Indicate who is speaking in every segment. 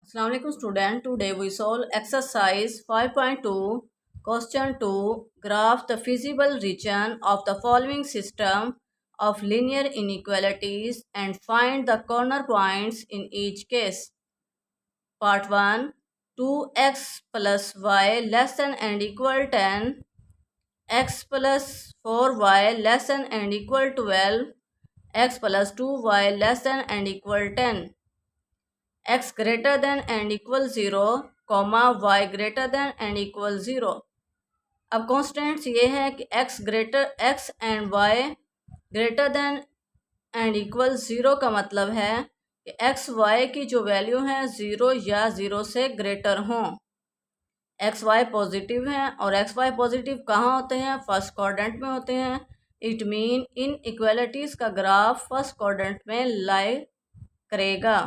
Speaker 1: Assalamu alaikum student. Today we solve exercise 5.2 question 2. Graph the feasible region of the following system of linear inequalities and find the corner points in each case. Part 1. 2x plus y less than and equal 10, x plus 4y less than and equal 12, x plus 2y less than and equal 10. x greater than and equal 0, y greater than and equal 0. अब constants ये है कि x and y greater than and equal 0 का मतलब है कि x y की जो वैल्यू है 0 या 0 से ग्रेटर हों। एक्स वाई पॉजिटिव हैं और एक्स वाई पॉजिटिव कहाँ होते हैं? फर्स्ट क्वाड्रेंट में होते हैं। इट मीन इन इक्वालिटीज़ का ग्राफ फर्स्ट क्वाड्रेंट में लाई करेगा।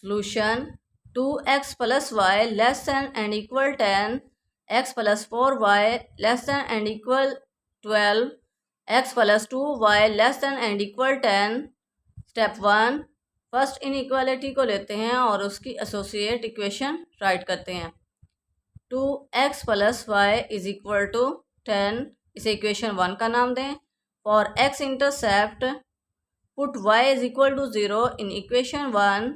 Speaker 1: Solution 2x plus y less than and equal 10, x plus 4y less than and equal 12, x plus 2y less than and equal 10. Step 1. First inequality को लेते हैं और उसकी associate equation right करते हैं। 2x plus y is equal to 10, इसे equation 1 का नाम दें। For x intercept put y is equal to 0 in equation 1।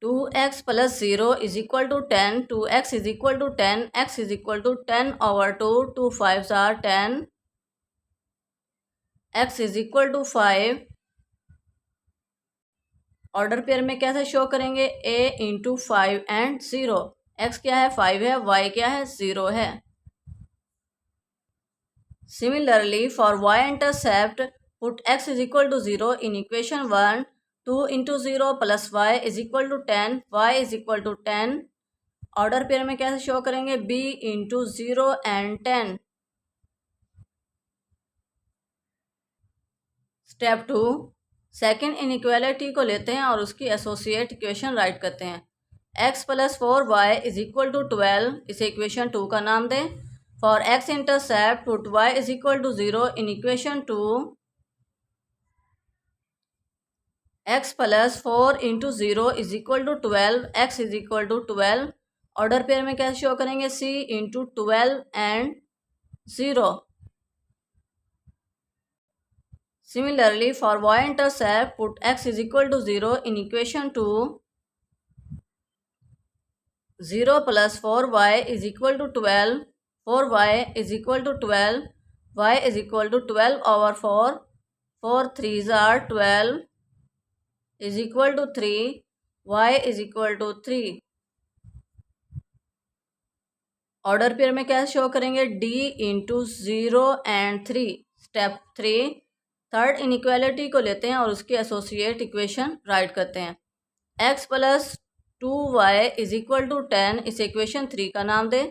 Speaker 1: 2x plus 0 is equal to 10, 2x is equal to 10, x is equal to 10 over 2, 2 5s are 10, x is equal to 5। Order pair में कैसे show करेंगे? a into 5 and 0। x क्या है? 5 है, y क्या है? 0 है। Similarly for y intercept put x is equal to 0 in equation 1। 2 into 0 plus y is equal to 10, y is equal to 10। Order pair में कैसे शो करेंगे? b into 0 and 10। Step 2. Second inequality को लेते हैं और उसकी एसोसिएट इक्वेशन राइट करते हैं। x plus 4y is equal to 12, इसे इक्वेशन 2 का नाम दें। For x intercept put y is equal to 0 in equation 2। x plus 4 into 0 is equal to 12, x is equal to 12। Order pair में कैसे show करेंगे? c into 12 and 0। Similarly, for y-intercept, put x is equal to 0 in equation 2. 0 plus 4y is equal to 12. 4y is equal to 12. y is equal to 12 over 4. 4 3s are 12 is equal to 3. y is equal to 3. Order pair में क्या show करेंगे? d into 0 and 3। Step 3. Third inequality को लेते हैं और उसकी associate equation right करते हैं। x plus 2y is equal to 10, इसे इक्वेशन 3 का नाम दें।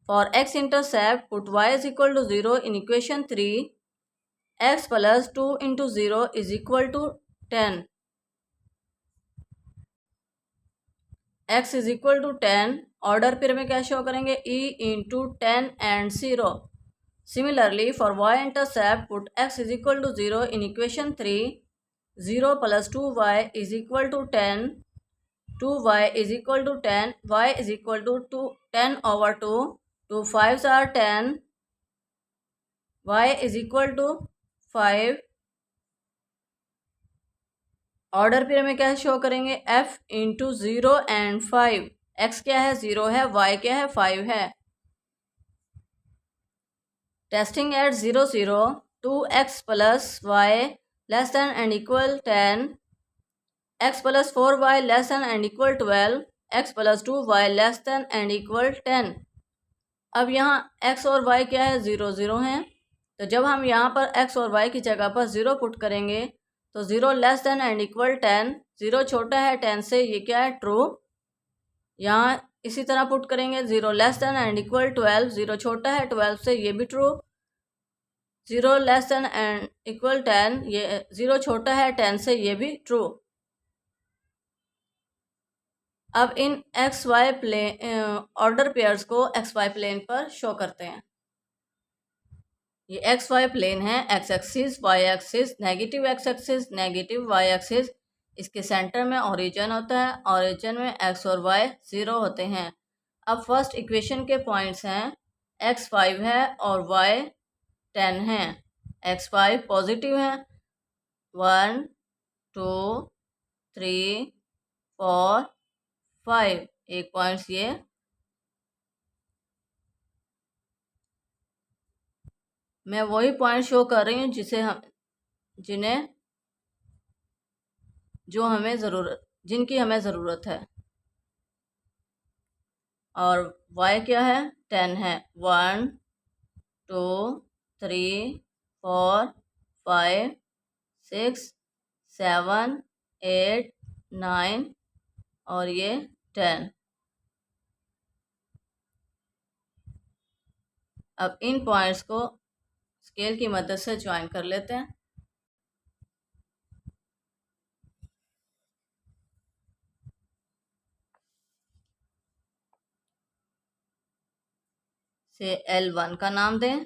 Speaker 1: For x intercept put y is equal to 0 in equation 3। x plus 2 into 0 is equal to 10, x is equal to 10। Order pair में क्या show करेंगे? e into 10 and 0। Similarly, for y-intercept, put x is equal to 0 in equation 3. 0 plus 2y is equal to 10. 2y is equal to 10. y is equal to 10 over 2. 2 5s are 10. y is equal to 5. Order pair में क्या show करेंगे? f into 0 and 5। x क्या है? 0 है, y क्या है? 5 है। Testing at 0 0, 2x plus y less than and equal 10, x plus 4y less than and equal 12, x plus 2y less than and equal 10। अब यहाँ x और y क्या है? 0 0 हैं। तो जब हम यहाँ पर x और y की जगह पर 0 पुट करेंगे तो 0 लेस देन एंड इक्वल 10, 0 छोटा है 10 से, ये क्या है? ट्रू। यहाँ इसी तरह पुट करेंगे 0 लेस देन एंड इक्वल 12, 0 छोटा है 12 से, ये भी true. 0 less than and equal 10, ये 0 छोटा है 10 से, ये भी ट्रू। अब इन x y plane ordered pairs को एक्स वाई प्लेन पर शो करते हैं। ये एक्स वाई प्लेन है, x axis, y axis, negative x axis, negative y axis. इसके सेंटर में ओरिजिन होता है, ओरिजिन में एक्स और वाई 0 होते हैं। अब फर्स्ट इक्वेशन के पॉइंट्स हैं, एक्स 5 है और वाई 10 है। एक्स 5 पॉजिटिव है, 1 2 3 4 5। एक पॉइंट्स ये, मैं वही पॉइंट शो कर रही हूँ जिन्हें जिनकी हमें ज़रूरत है। और y क्या है, 10 है, 1 2 3 4 5 6 7 8 9 और ये 10। अब इन पॉइंट्स को स्केल की मदद से ज्वाइन कर लेते हैं। से L1 का नाम दें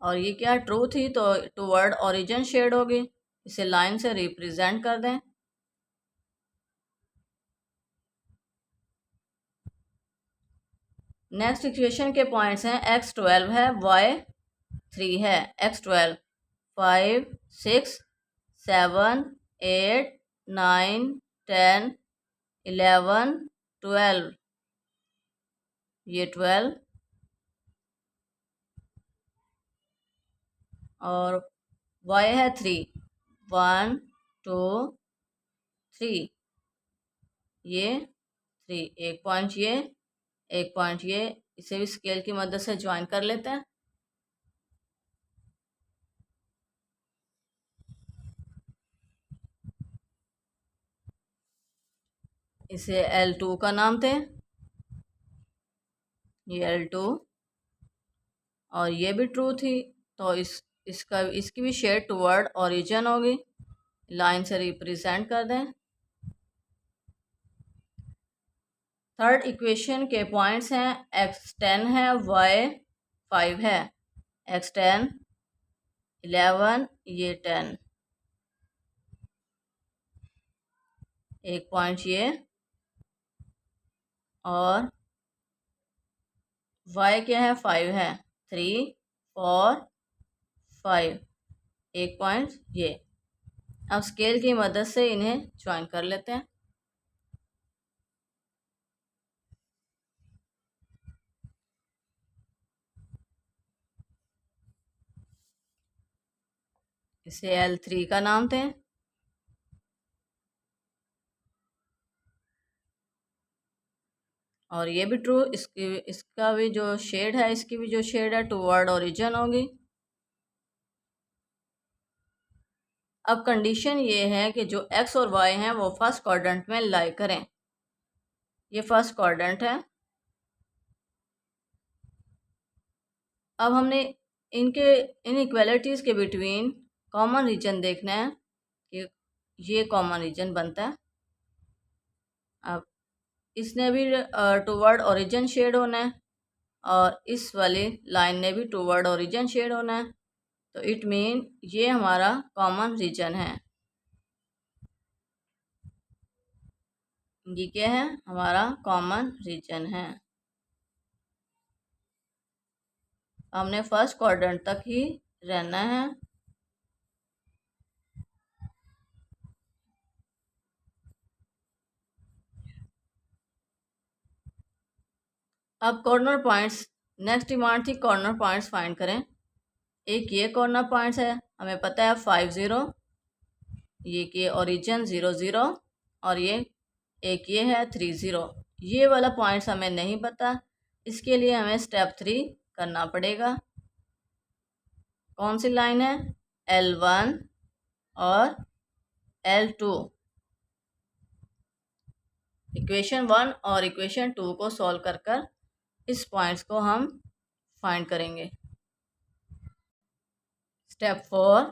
Speaker 1: और ये क्या, ट्रू थी तो टूवर्ड ओरिजिन शेड होगी, इसे लाइन से रिप्रेजेंट कर दें। नेक्स्ट इक्वेशन के पॉइंट्स हैं, x12 है, y3 है। x12 5 6 7 8 9 10 11 12, ये 12। और y है 3, 1 2 3, ये 3। एक पॉइंट ये, एक पॉइंट ये, इसे भी स्केल की मदद से ज्वाइन कर लेते हैं। इसे L2 का नाम दें, ये L2। और ये भी ट्रू थी तो इसकी भी शेड टूवर्ड ओरिजिन होगी, लाइन से रिप्रेजेंट कर दें। थर्ड इक्वेशन के पॉइंट्स हैं, x10 है, y5 है। x10 11, ये 10, एक पॉइंट ये। और y क्या है, 5 है, 3 4 5, एक पॉइंट ये। अब स्केल की मदद से इन्हें ज्वाइन कर लेते हैं। इसे L3 का नाम दें। और ये भी ट्रू, इसका भी जो शेड है, इसकी भी जो शेड है टूवर्ड ओरिजिन होगी। अब कंडीशन ये है कि जो x और y हैं वो फर्स्ट क्वाड्रेंट में लाई करें। ये फर्स्ट क्वाड्रेंट है। अब हमने इन इक्वालिटीज़ के बिटवीन कॉमन रीजन देखना है कि ये कॉमन रीजन बनता है। अब इसने भी टूवर्ड ओरिजिन शेड होना है और इस वाली लाइन ने भी टूवर्ड ओरिजिन शेड होना है, तो इट मीन ये हमारा कॉमन रीजन है। ये क्या है, हमारा कॉमन रीजन है। हमने फर्स्ट क्वाड्रेंट तक ही रहना है। अब कॉर्नर पॉइंट्स, नेक्स्ट डिमांड थी कॉर्नर पॉइंट्स फाइंड करें। एक ये कॉर्नर पॉइंट्स है, हमें पता है 5 0, ये कि ओरिजिन 0 0, और ये एक ये है 3 0। ये वाला पॉइंट्स हमें नहीं पता, इसके लिए हमें स्टेप 3 करना पड़ेगा। कौन सी लाइन है, L1 और L2। इक्वेशन 1 और इक्वेशन 2 को सॉल्व कर इस पॉइंट्स को हम फाइंड करेंगे। Step 4,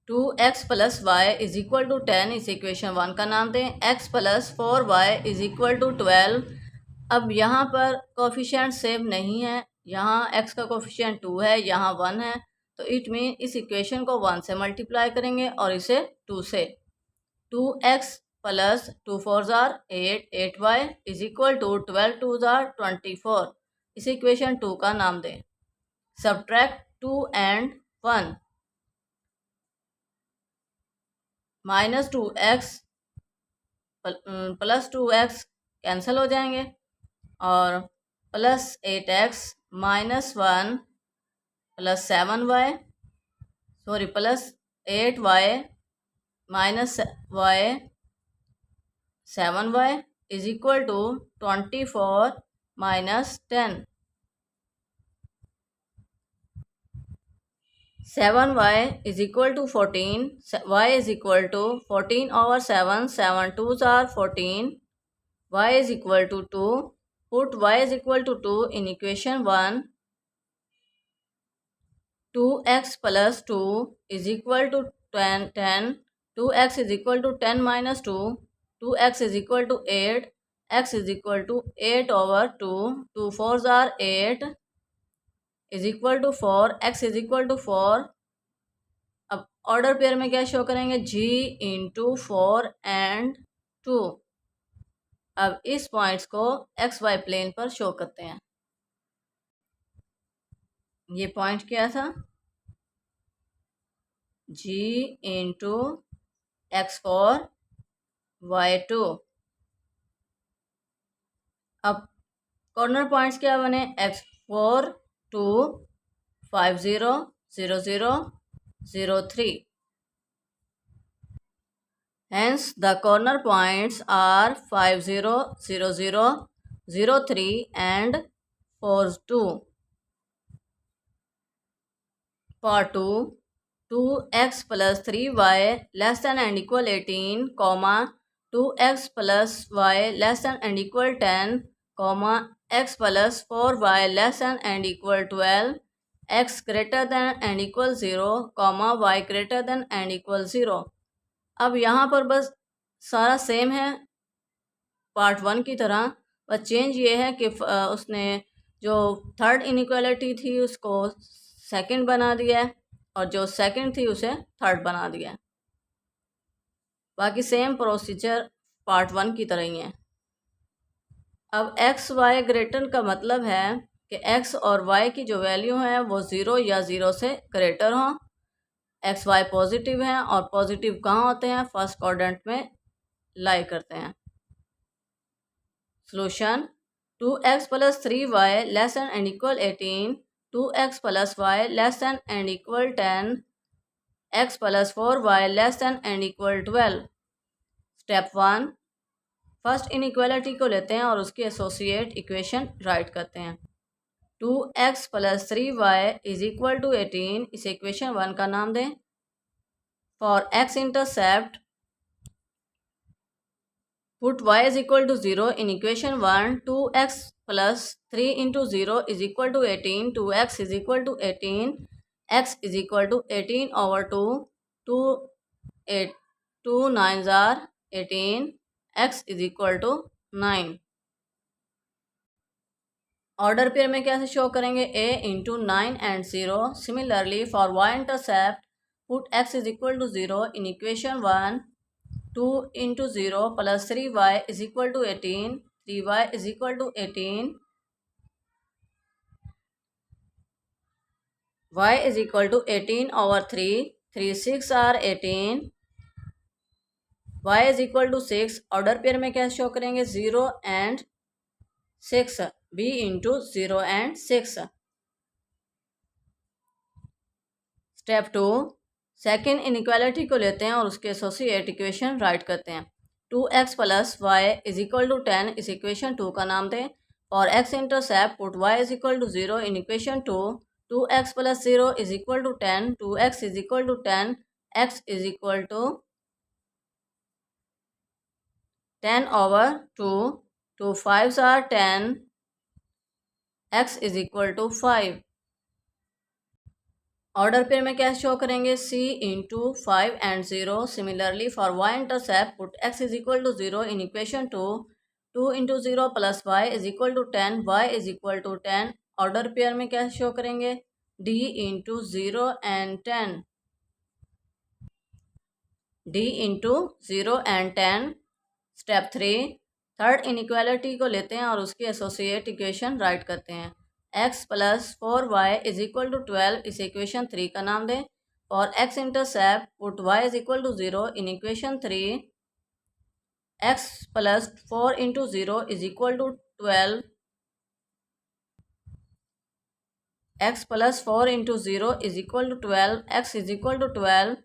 Speaker 1: 2x plus Y is equal to 10, इस इक्वेशन 1 का नाम दें। x plus 4y is equal to 12, अब यहाँ पर कोफिशिएंट सेम नहीं है, यहाँ x का कोफिशिएंट 2 है, यहाँ 1 है, तो इट मीन इस इक्वेशन को 1 से मल्टीप्लाई करेंगे और इसे 2 से। 2x plus 2 4 or 8, 8y is equal to 12 2 or 24। इस इक्वेशन 2 का नाम दें। Subtract 2 and 1, minus 2x plus 2x cancel हो जाएंगे और plus 8x minus 1 plus 7y, sorry plus 8y minus y 7y is equal to 24 minus 10। 7y is equal to 14, y is equal to 14 over 7, 7 2s are 14, y is equal to 2, put y is equal to 2 in equation 1, 2x plus 2 is equal to 10, 2x is equal to 10 minus 2, 2x is equal to 8, x is equal to 8 over 2, 2 4s are 8 is equal to 4, x is equal to 4। अब order pair में क्या show करेंगे, g into 4 and 2। अब इस points को x y plane पर show करते हैं। ये पॉइंट क्या था, g इंटू x4 y2। अब कॉर्नर पॉइंट्स क्या बने, x4 2 5 0 0 0 0 3। Hence, the corner points are 5 0 0 0 0 3 and 4 2. Part 2, 2x plus 3y less than and equal 18, comma 2x plus y less than and equal 10, comma x plus 4y less than and equal 12, x greater than and equal 0, comma y greater than and equal 0। अब यहाँ पर बस सारा same है part 1 की तरह, बस change ये है कि उसने जो थर्ड इनइक्वालिटी थी उसको सेकंड बना दिया है और जो सेकंड थी उसे थर्ड बना दिया है। बाकी सेम प्रोसीजर पार्ट 1 की तरह ही है। अब एक्स वाई ग्रेटर का मतलब है कि एक्स और वाई की जो वैल्यू है वो 0 या 0 से ग्रेटर हों। एक्स वाई पॉजिटिव हैं और पॉजिटिव कहाँ होते हैं, फर्स्ट क्वाड्रेंट में लाई करते हैं। Solution 2x plus 3y less than and equal 18, 2x plus y less than and equal 10, x plus 4y less than and equal 12। Step 1, first inequality को लेते हैं और उसकी एसोसिएट इक्वेशन राइट करते हैं। 2x plus 3y is equal to 18, इसे equation 1 का नाम दें। For x intercept put y is equal to 0 in equation 1, 2x plus 3 into 0 is equal to 18, 2x is equal to 18, x is equal to 18 over 2, 2 8 2 9s are 18, x is equal to 9। Order pair में कैसे show करेंगे, a into 9 and 0। Similarly for y intercept put x is equal to 0 in equation 1, 2 into 0 plus 3y is equal to 18, 3y is equal to 18, y is equal to 18 over 3, 3 6 are 18, y is equal to 6। Order pair में क्या show करेंगे, 0 and 6, b into 0 and 6। Step 2, second inequality को लेते हैं और उसके associate equation right करते हैं। 2x plus Y is equal to 10, इस इक्वेशन 2 का नाम दें। और x intercept put y is equal to 0 in equation 2, 2x plus 0 is equal to 10, 2x is equal to 10, x is equal to 10 over 2, 2 5s are 10, x is equal to 5। Order pair में क्या show करेंगे, c into 5 and 0। Similarly for y intercept put x is equal to 0 in equation 2, 2 into 0 plus Y is equal to 10, Y is equal to 10। Order pair में क्या show करेंगे? d into 0 and 10, d into 0 and 10। Step 3, third inequality को लेते हैं और उसकी associate equation right करते हैं। x plus 4y is equal to 12 इस इक्वेशन 3 का नाम दें। और x intercept put y is equal to 0 in equation 3। x plus 4 into 0 is equal to 12, x plus 4 into 0 is equal to 12, x is equal to 12।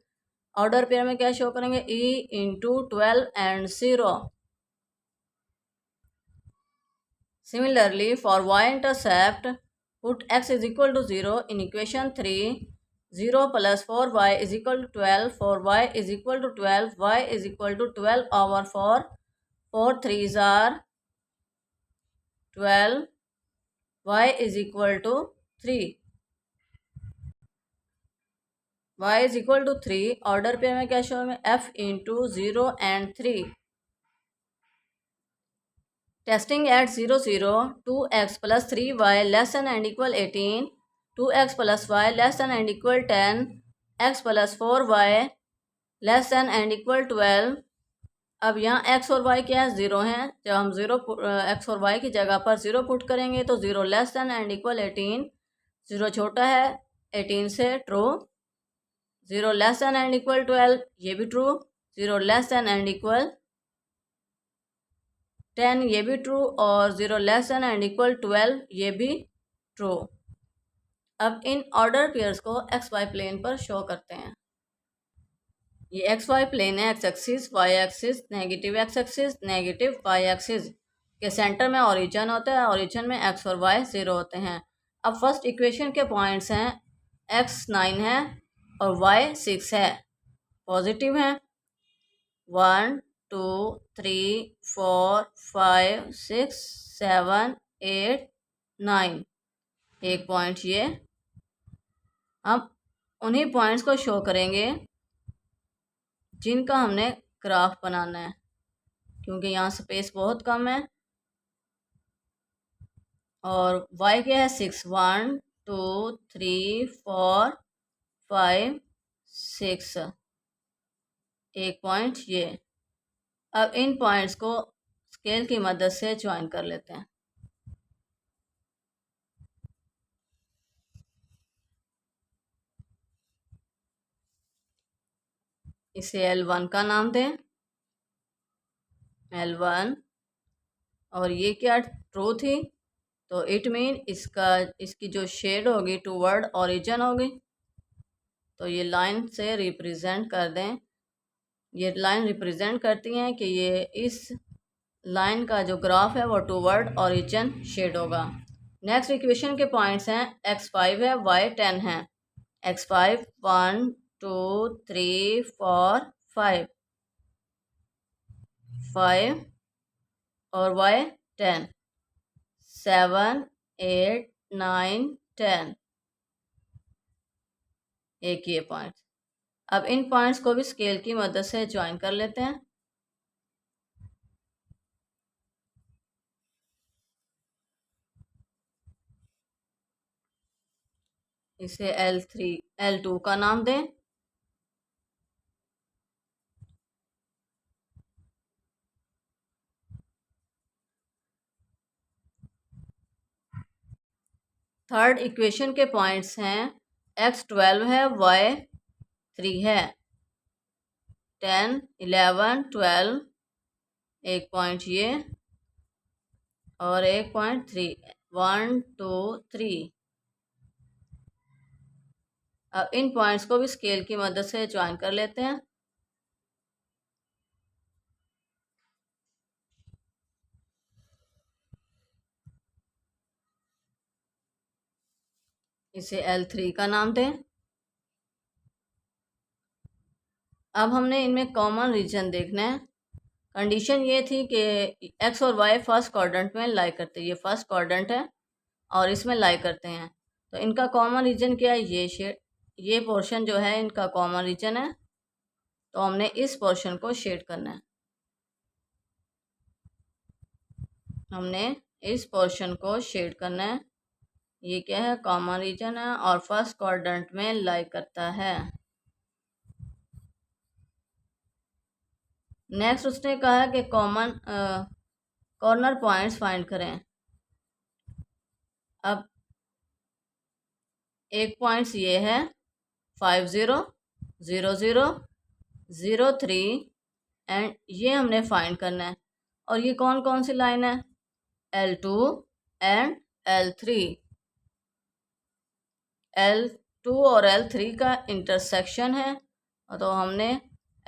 Speaker 1: Order pair में क्या show करेंगे? e into 12 and 0। Similarly, for y-intercept, put x is equal to 0 in equation 3. 0 plus 4y is equal to 12. For y is equal to 12, y is equal to 12 over 4. 4 3s are 12. Y is equal to 3. Y is equal to 3. Order pair में क्या show है? f into 0 and 3। Testing at 0 0, 2x plus 3y less than and equal 18, 2x plus y less than and equal 10, x plus 4y less than and equal 12। अब यहाँ x और y क्या है? 0 हैं। जब हम x और y की जगह पर 0 पुट करेंगे तो 0 लेस दैन एंड इक्वल 18, 0 छोटा है 18 से, true. 0 less than and equal 12, ये भी true. 0 less than and equal 10, ये भी ट्रू। और 0 लेस दैन एंड इक्वल 12, ये भी ट्रू। अब इन ऑर्डर पेयर्स को एक्स वाई प्लेन पर शो करते हैं। ये एक्स वाई प्लेन है, x axis, y axis, negative x axis, negative y axis के सेंटर में ओरिजिन होता है। ओरिजिन में एक्स और वाई 0 होते हैं। अब फर्स्ट इक्वेशन के पॉइंट्स हैं, एक्स 9 है और वाई 6 है, पॉजिटिव हैं। 1 2 3 4 5 6 7 8 9, एक पॉइंट ये। अब उन्हीं पॉइंट्स को शो करेंगे जिनका हमने ग्राफ बनाना है, क्योंकि यहाँ स्पेस बहुत कम है। और y क्या है? 6, 1 2 3 4 5 6, एक पॉइंट ये। अब इन पॉइंट्स को स्केल की मदद से ज्वाइन कर लेते हैं। इसे L1 का नाम दें, L1। और ये क्या ट्रू थी, तो इट मीन इसकी जो शेड होगी टूवर्ड ओरिजिन होगी। तो ये लाइन से रिप्रेजेंट कर दें। ये लाइन रिप्रेजेंट करती हैं कि ये इस लाइन का जो ग्राफ है वो टूवर्ड ओरिजिन शेड होगा। नेक्स्ट इक्वेशन के पॉइंट्स हैं, x5 है, y10 है। x5 1 2 3 4 5 5 और y10 7 8 9 10, एक ये पॉइंट। अब इन पॉइंट्स को भी स्केल की मदद से ज्वाइन कर लेते हैं। इसे L3 L2 का नाम दें। थर्ड इक्वेशन के पॉइंट्स हैं, x12 है, y3 है। 10 11 12, एक पॉइंट ये और एक पॉइंट 3, 1 2 3। अब इन पॉइंट्स को भी स्केल की मदद से ज्वाइन कर लेते हैं। इसे L3 का नाम दें। अब हमने इनमें कॉमन रीजन देखना है। कंडीशन ये थी कि एक्स और वाई फर्स्ट क्वाड्रेंट में लाई करते हैं, ये फर्स्ट क्वाड्रेंट है और इसमें लाई करते हैं। तो इनका कॉमन रीजन क्या है? ये शेड, ये पोर्शन जो है इनका कॉमन रीजन है। तो हमने इस पोर्शन को शेड करना है। हमने इस पोर्शन को शेड करना है। ये क्या है, कॉमन रीजन है और फर्स्ट क्वाड्रेंट में लाई करता है। नेक्स्ट उसने कहा कि कॉमन कॉर्नर पॉइंट्स फाइंड करें। अब एक पॉइंट्स ये है 5 0 0 0 0 3 एंड ये हमने फाइंड करना है। और ये कौन कौन सी लाइन है, L2 एंड L3। L2 और L3 का इंटरसेक्शन है, तो हमने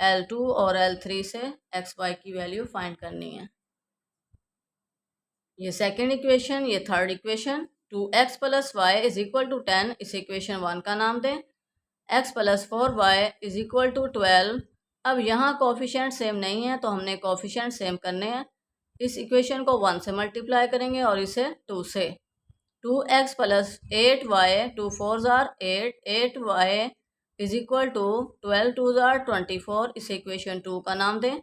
Speaker 1: L2 और L3 से एक्स वाई की वैल्यू फाइंड करनी है। ये सेकेंड इक्वेशन, ये third equation. 2x plus Y is equal to 10, इस इक्वेशन 1 का नाम दें। x plus 4y is equal to 12। अब यहाँ कोफिशिएंट सेम नहीं है तो हमने कोफिशिएंट सेम करने हैं। इस इक्वेशन को 1 से मल्टीप्लाई करेंगे और इसे 2 से। 2x plus 8y, 2 4 are 8, 8y is equal to 12 2 are 24, इस इक्वेशन 2 का नाम दें।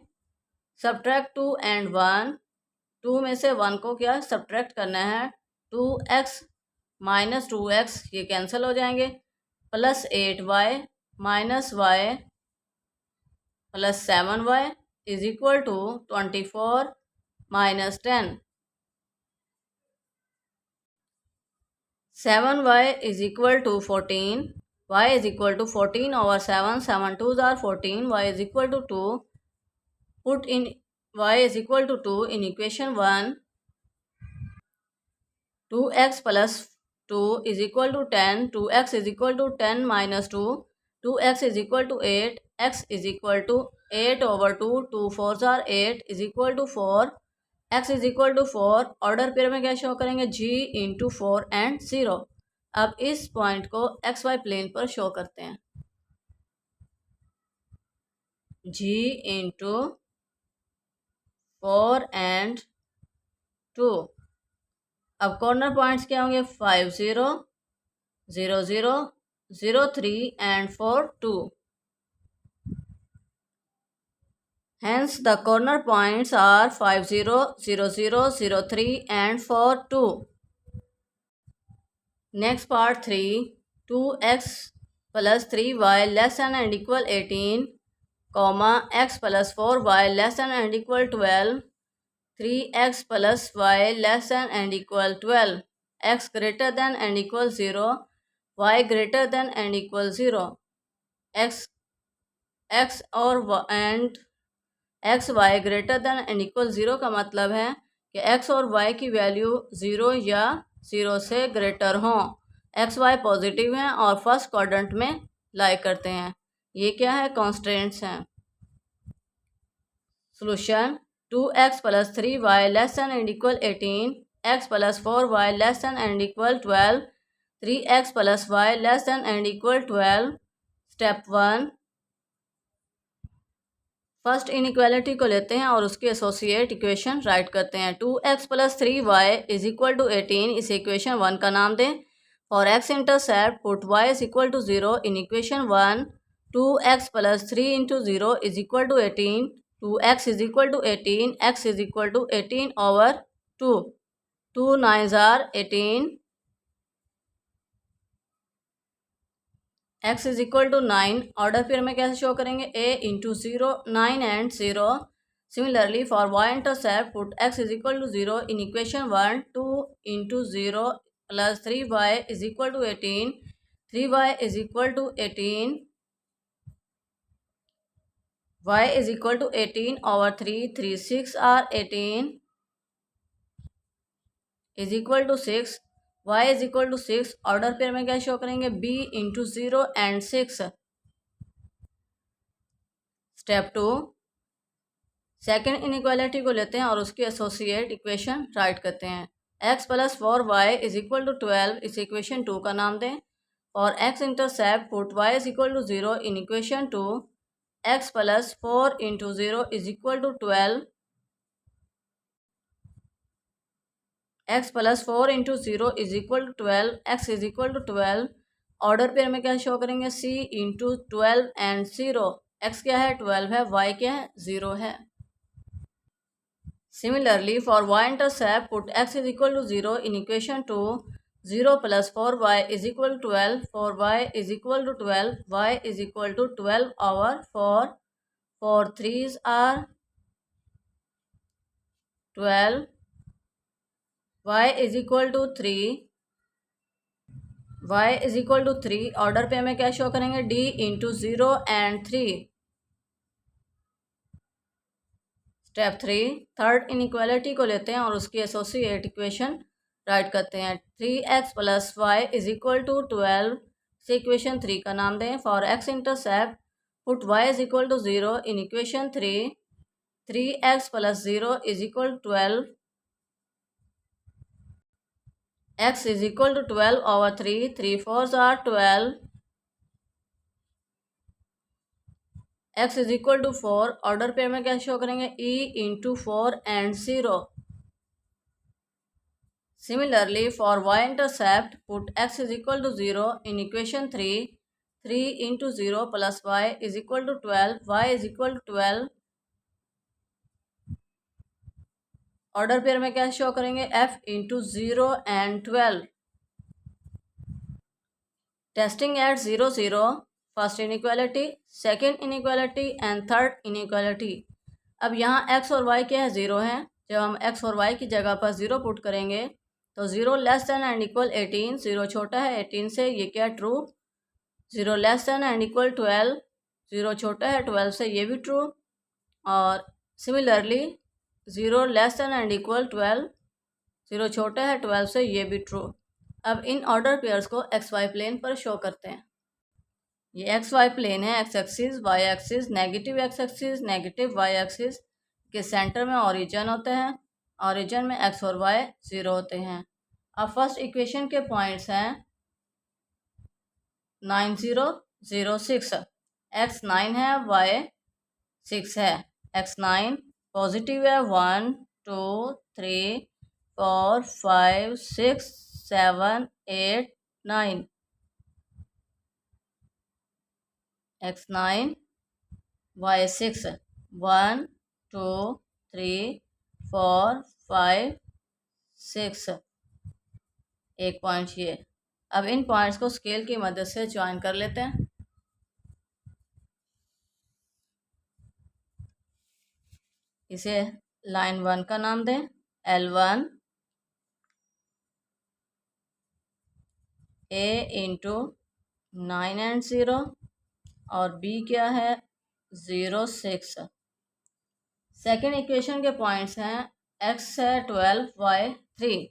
Speaker 1: सब्ट्रैक्ट 2 एंड 1, 2 में से 1 को क्या सब्ट्रैक्ट करना है। 2x माइनस 2x ये कैंसिल हो जाएंगे, plus 8y minus y plus 7y is equal to 24 minus 10। 7y is equal to 14, y is equal to 14 over 7, 7 2 are 14, y is equal to 2। Put in y is equal to 2 in equation 1। 2x plus 2 is equal to 10, 2x is equal to 10 minus 2, 2x is equal to 8, x is equal to 8 over 2, 2 4 are 8 is equal to 4, x is equal to 4। Order pair में क्या show करेंगे, g into 4 and 0। अब इस point को x y plane पर show करते हैं, g into 4 and 2। अब कॉर्नर पॉइंट्स क्या होंगे, 5 0 0 0 0 3 and 4 2। Hence the corner points are 5 0 0 0 0 3 and 4 2. Next part 3, 2x plus 3y less than and equal 18, comma x plus 4y less than and equal 12, 3x plus y less than and equal 12, x greater than and equal 0, y greater than and equal 0, x और and x y greater than and equal 0 का मतलब है कि x और Y की value 0 या 0 से greater हों। एक्स वाई पॉजिटिव हैं और फर्स्ट क्वाड्रेंट में लाई करते हैं। ये क्या है, कॉन्स्टेंट्स हैं। Solution, 2x plus 3y less than and equal 18, x plus 4y less than and equal 12, 3x plus y less than and equal 12। Step 1, first inequality को लेते हैं और उसकी एसोसिएट इक्वेशन राइट करते हैं। 2x plus 3y is equal to 18, इस equation 1 का नाम दें। For x intercept put y is equal to 0 in equation 1। 2x plus 3 into 0 is equal to 18, 2x is equal to 18, x is equal to 18 over 2, 2 9 are 18, x is equal to 9। Order pair में कैसे show करेंगे, a into 0 9 and 0। Similarly for y intercept put x is equal to 0 in equation 1। 2 into 0 plus 3y is equal to 18, 3y is equal to 18, y is equal to 18 over 3, 3 6 are 18 is equal to 6, y is equal to 6। Order pair में क्या show करेंगे, b into 0 and 6। Step 2, second inequality को लेते हैं और उसकी associate equation right करते हैं। x plus 4y is equal to 12, इस इक्वेशन 2 का नाम दें। और x intercept put y is equal to 0 in equation 2। x plus 4 into 0 is equal to 12, x plus 4 into 0 is equal to 12, x is equal to 12। Order pair में क्या show करेंगे, c into 12 and 0। x क्या है 12 है, y क्या है 0 है। Similarly, for y-intercept, put x is equal to 0 in equation 2. 0 plus 4y is equal to 12. 4y is equal to 12. Y is equal to 12 over 4. 4 3s are 12. Y is equal to 3. Y is equal to 3. Order पे हमें क्या show करेंगे? D into 0 and 3. Step 3, third inequality को लेते हैं और उसकी associate equation right करते हैं. 3x plus Y is equal to 12 से इक्वेशन 3 का नाम दें. For x intercept put y is equal to 0 in equation 3. 3x plus 0 is equal to 12. x is equal to 12 over 3. 3 4s are 12. x is equal to 4. Order पे हमें क्या show करेंगे? e into 4 and 0. Similarly, for y-intercept, put x is equal to 0 in equation 3. 3 into 0 plus y is equal to 12. y is equal to 12. Order pair में क्या show करेंगे? f into 0 and 12. Testing at 0 0. First inequality, second inequality and third inequality. अब यहाँ x और y क्या है? 0 है. जब हम x और y की जगह पर 0 पुट करेंगे तो 0 लेस देन एंड इक्वल 18. 0 छोटा है 18 से, ये क्या? True. 0 less than and equal 12. 0 छोटा है 12 से, ये भी ट्रू. और similarly 0 less than and equal 12. 0 छोटा है 12 से, ये भी ट्रू. अब इन ऑर्डर पेयर्स को एक्स वाई प्लेन पर शो करते हैं. ये एक्स वाई प्लेन है. X axis, y axis, negative x axis, negative y axis के सेंटर में ओरिजिन होते हैं. ओरिजिन में एक्स और वाई 0 होते हैं. अब फर्स्ट इक्वेशन के पॉइंट्स हैं 9 0 0 6. एक्स 9 है, वाई 6 है. एक्स 9 पॉजिटिव है. 1 2 3 4 5 6 7 8 9. X 9 y 6. 1 2 3 4 5 6. एक पॉइंट ये. अब इन पॉइंट्स को स्केल की मदद से ज्वाइन कर लेते हैं. इसे लाइन 1 का नाम दें. L1 A इंटू 9 एंड 0 और B क्या है? 0 6. सेकेंड इक्वेशन के पॉइंट्स हैं x है 12, y 3.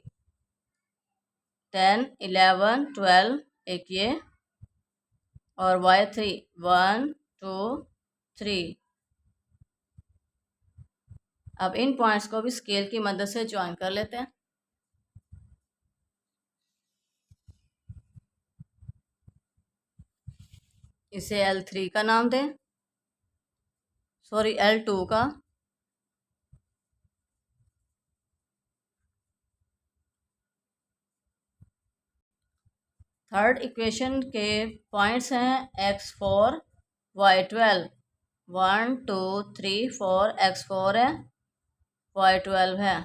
Speaker 1: 10 11 12 एक ये और y 3 1 2 3. अब इन पॉइंट्स को भी स्केल की मदद से ज्वाइन कर लेते हैं. इसे L3 का नाम दें. सॉरी, L2 का. थर्ड इक्वेशन के पॉइंट्स हैं x4 y12. 1 2 3 4 x4 है, y12 है.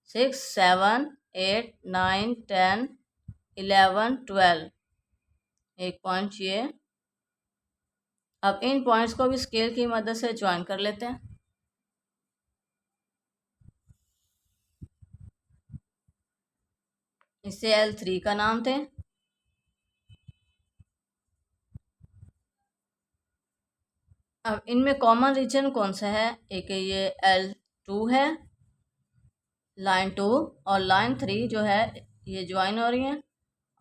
Speaker 1: 6 7 8 9 10 11 12. एक पॉइंट ये. अब इन पॉइंट्स को भी स्केल की मदद से ज्वाइन कर लेते हैं. इसे L3 का नाम दें. अब इनमें कॉमन रीजन कौन सा है? एक ये L2 है, लाइन 2 और लाइन 3 जो है ये ज्वाइन हो रही हैं.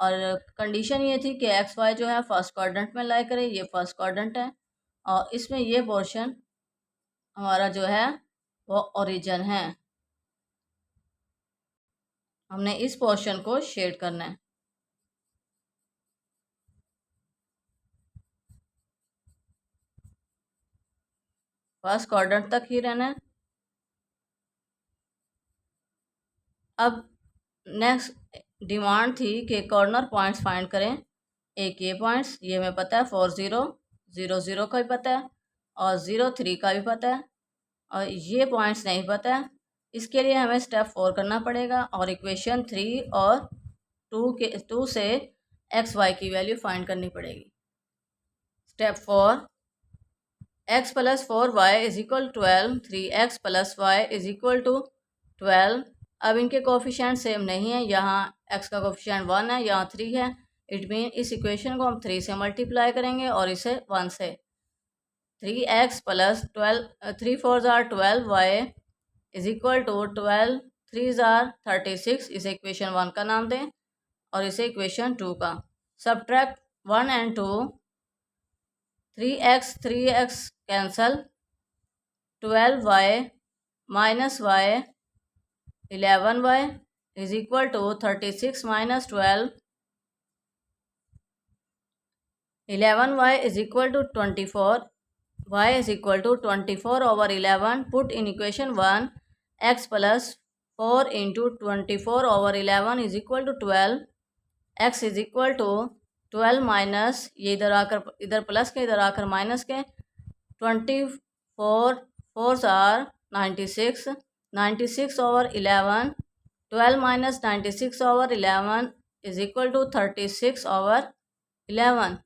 Speaker 1: और कंडीशन ये थी कि एक्स वाई जो है फर्स्ट क्वाड्रेंट में लाई करे. ये फर्स्ट क्वाड्रेंट है और इसमें ये पोर्शन हमारा जो है वो ओरिजिन है. हमने इस पोर्शन को शेड करना है. फर्स्ट क्वाड्रेंट तक ही रहना है. अब नेक्स्ट डिमांड थी कि कॉर्नर पॉइंट्स फाइंड करें. एक ये पॉइंट्स, ये हमें पता है 4 0 0 0 का भी पता है और 0 3 का भी पता है. और ये पॉइंट्स नहीं पता है. इसके लिए हमें स्टेप 4 करना पड़ेगा और इक्वेशन 3 और 2 से एक्स वाई की वैल्यू फाइंड करनी पड़ेगी। Step 4, x plus 4y is equal 12, 3x plus Y is equal to 12। अब इनके कोफिशिएंट सेम नहीं है, यहाँ x का कोफिशिएंट 1 है, यहाँ 3 है। इट मीन इस इक्वेशन को हम 3 से मल्टीप्लाई करेंगे और इसे 1 से। 3x plus 12, 3 4 are 12y is equal to 12, 3 are 36। इसे इक्वेशन 1 का नाम दें और इसे इक्वेशन 2 का। Subtract 1 and 2, 3x cancel, 12y minus y 11y is equal to 36 minus 12, 11y is equal to 24, y is equal to 24 over 11। Put in equation 1, x plus 4 into 24 over 11 is equal to 12, x is equal to 12 minus, ये इधर आकर इधर plus के इधर आकर minus के, 24 4 are 96, 96 over 11, 12 minus 96 over 11 is equal to 36 over 11।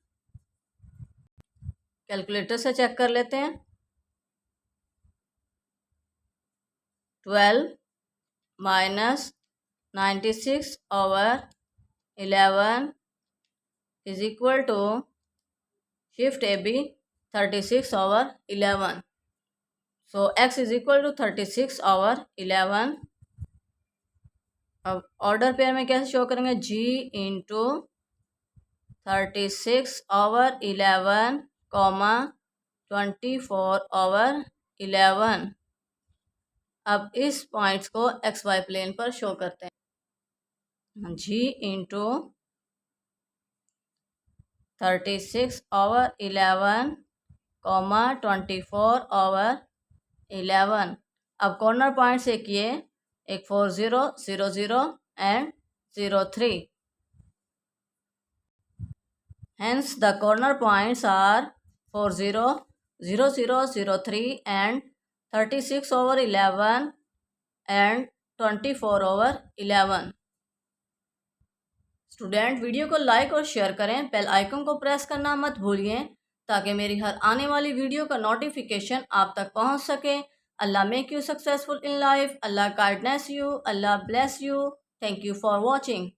Speaker 1: Calculator से check कर लेते हैं। 12 minus 96 over 11 is equal to shift AB 36 over 11. So x is equal to 36 over 11. अब ऑर्डर पेयर में कैसे शो करेंगे, g into 36 over 11 comma 24 over 11। अब इस पॉइंट्स को एक्स वाई प्लेन पर शो करते हैं। g into 36 over 11 comma 24 over 11। अब कॉर्नर पॉइंट से किए, एक 4 0 0 0 and 0 3। Hence the corner points are 4 0 0 0 0 3 and 36 over 11 and 24 over 11। Student video को लाइक और शेयर करें, बेल आइकन को प्रेस करना मत भूलिए ताकि मेरी हर आने वाली वीडियो का नोटिफिकेशन आप तक पहुंच सके। अल्लाह make you successful in life, अल्लाह गाइडनेस यू, अल्लाह bless you. Thank you for watching.